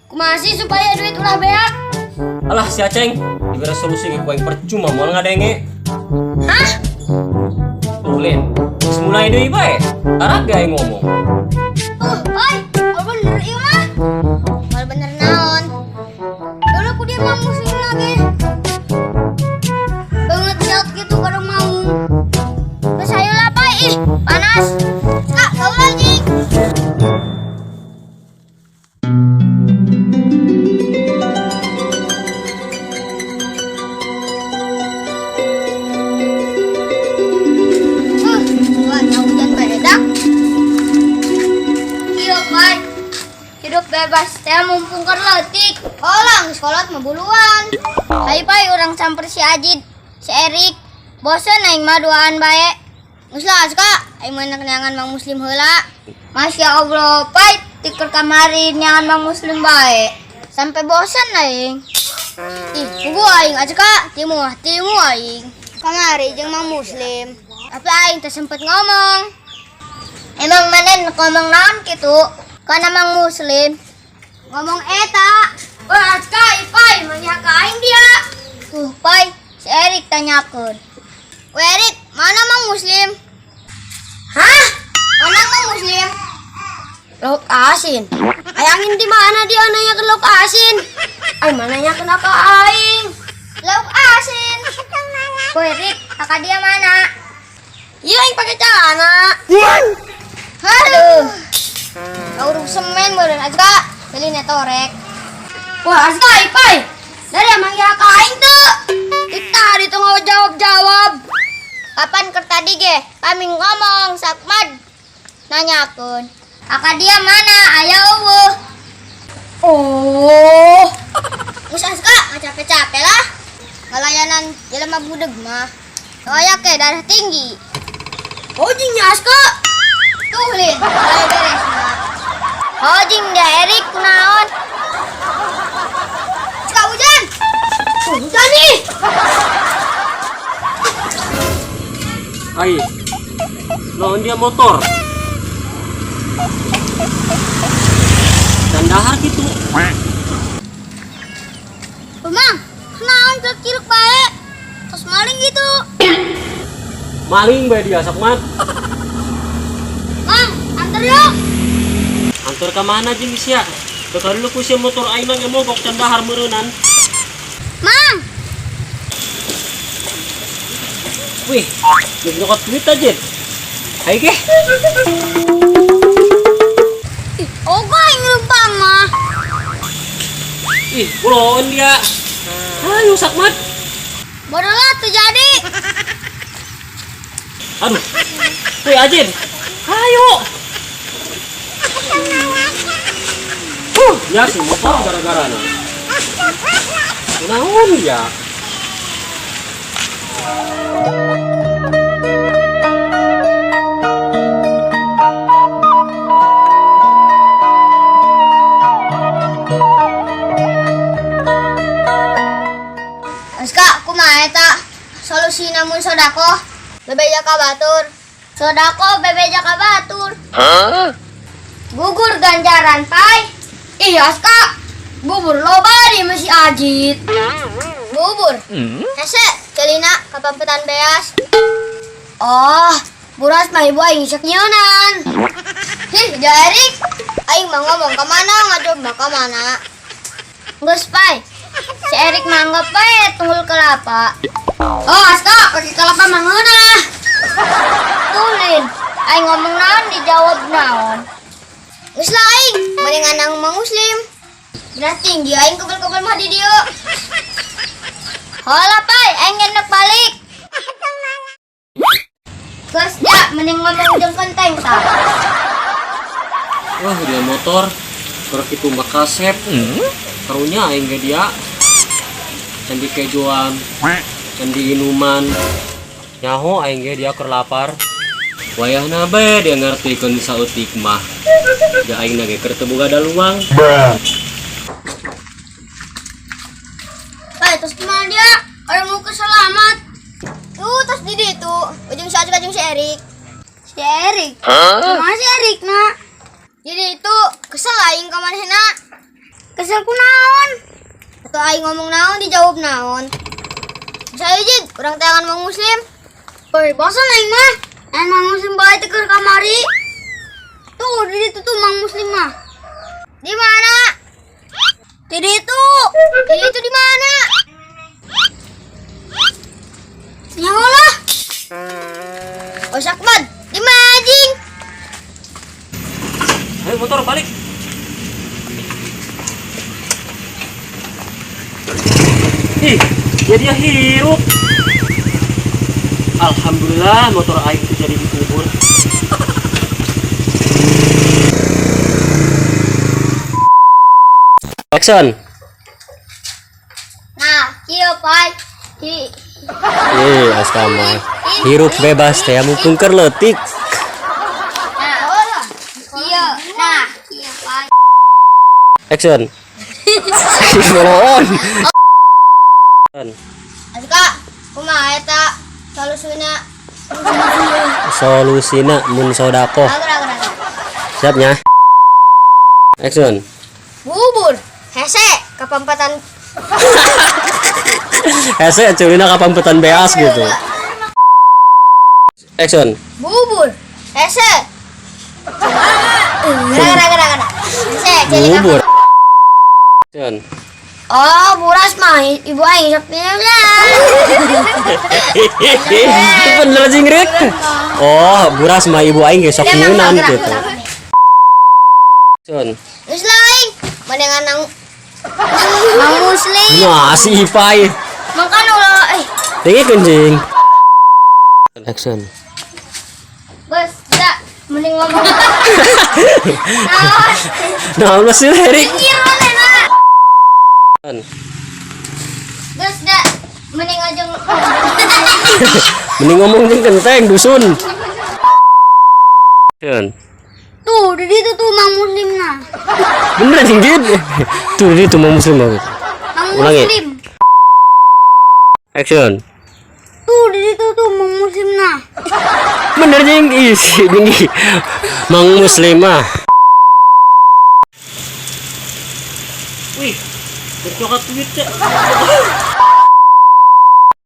Kumasi supaya duit ulah beak. Alah si Aceng, diberi solusi ke kuing percuma mau ngadenge. Hah? Tulin, semulai deui bae. Taraga yang ngomong. Oi, kalau bener iya mah. Kalau bener naon? Dulu ku dia mau muslim lagi. Banget siap gitu kadang mau. Terus ayo lah, Pai. Ih, panas. Kak, kau lagi. Hujan bedak. Iya, Pai. Hidup bebas, saya mumpung kerletik. Orang sekolah mah buluan. Ayo, Pai, orang campur si Ajid, si Erik. Bosen aing mah duaan bae. Geus lah, Kak. Aing meunang nyangan Mang Muslim heula. Masya Allah, Pai, tiker kamari nyangan Mang Muslim bae. Sampai bosen aing. Ih, pugu aing aja, Kak. Timu aing. Kamari jeung Mang Muslim. Tapi aing teh sempet ngomong. Emang mana ngomong naon kitu? Kana Mang Muslim ngomong eta. Wah, Pai, manya ka aing dia. Tuh, Pai, si Erik tanyakeun. Weh, Erik, mana Mang Muslim? Hah? Mana Mang Muslim? Lauk asin. Ayangin di mana dia nanya ke lauk asin? Ay, mananya kenapa aing? Lauk asin. Weh, Erik, kakak dia mana? Iya, aing pakai celana. Aduh. Kau semen meureun aja, Kak. Beli netorek. Wah, Azka, Pai. Dari emang ya ka aing teu. Kita ditunggu jawab. Kapan keur tadi ge? Kami ngomong Sakmad nanyakeun. Kakak dia mana? Aya eueuh. Oh. Geus Azka, capek-capek lah. Ngalayanan jelema budeg mah. Soalnya ke darah tinggi. Oh, jingnya Azka. Tuh, Lin. Mulai beres mah. Oh, jing dia Erik kunaon? Azka hujan. Hujan nih. Ai, naon dia motor? Dan dahar gitu. Mang, kenaon kiruk bae. Terus maling gitu. Maling bae dia Sakmat. Mang, antar yuk. Antar ke mana jeung sia? Teu dulu ku sia motor aing mah mogok can dahar meureunan. Mang, Wih, jeung nyokot duit aja. Hai ge. oga yang lempang mah. Ih, puloon dia. Ayo Sakmat. Bodoh lah terjadi. Aduh. Wih, Ajin. Ayo. Ya si motor gara-gara na. Naon ya? Aska, kumaha eta? Solusi namun sodako bebeja ka batur. Sodako bebeja ka batur. Gugur ganjaran, Pai. Ih, Aska, bubur loba di masih Ajit. Bubur. Hese, celina kapampetan beas. Oh, buras mah ibu aing isek nyeunan. Hih, ja Erik. Aing mah ngomong ka mana ngacoba ka mana. Geus, Pai. Si Erik manggap bae tunggul kelapa. Oh, Aska, pakai kelapa mah ngeunah. Tulin, aing ngomong naon dijawab naon. Geus lah aing, mendingan nang Mang Muslim. Berat tinggi aing kebel-kebel mah di dieu. Hola, Pai, aing ngendek balik. Geus ja, mending ngomong jeung kenteng tah. Wah, dia motor. Keur kitu mah kasep. Karunya aing ge dia. Can di kejuan, can di inuman. Nyaho aing ge dia keur lapar. Wayahna bae dia ngartikeun saeutik mah. Da aing ge keur teu boga daluang. Pai, terus gimana dia? Orang mau keselamat. Tuh, tas di ditu. Ujung si Erik. Si Erik? Gimana si Erik, nak? Jadi itu kesel aing ka manehna. Kesel ku naon? Atau aing ngomong naon dijawab naon? Saya Jid, urang tangan Mang Muslim. Oi, bosan aing mah. Mang Muslim bae teh keur kamari. Tuh, di situ tuh Mang Muslim mah. Di mana? Di situ. Di situ di mana? Nyalah. Oh, Sakban, di mana anjing? Ayo motor balik. Ih, dia hirup. Alhamdulillah motor aing itu jadi dikubur. Action. Nah, kieu pai. Astama. Hirup bebas teh mumpung keur leutik. Nah, kieu. Nah, kieu pai. Action. Bolon. Aduh, kumaha eta Solusina mun sodako. Agar. Siapnya. Action. Bubur. Hese, kapampatan. Hese culina kapampetan beas gitu. Action. Bubur. Hese. Gara. Hese, jadi Bubur. Action. Oh, buras mah ibu aing sok pilih. Itu bener jingrik. Oh, buras mah ibu aing ge sok nyeunan gitu. Action. Geus lain, manengan nang Mang Muslim. Nah, si Ipai. Makan ulah Tinggi kencing. Action. Bos, tidak mending ngomong. Nah, lu sih Erik. Bos, tidak mending aja Mending ngomong jeung kenteng dusun. Action. tuh, di situ tuh Mang Muslim nah. Bener jinggit. Tuh di tuh Mang Muslim banget. Mang Ulangi. Muslim. Action. Tuh, di situ tuh Mang Muslim nah. Bener jing isi tinggi. Mang Muslim mah. Wih, coklat duit ya.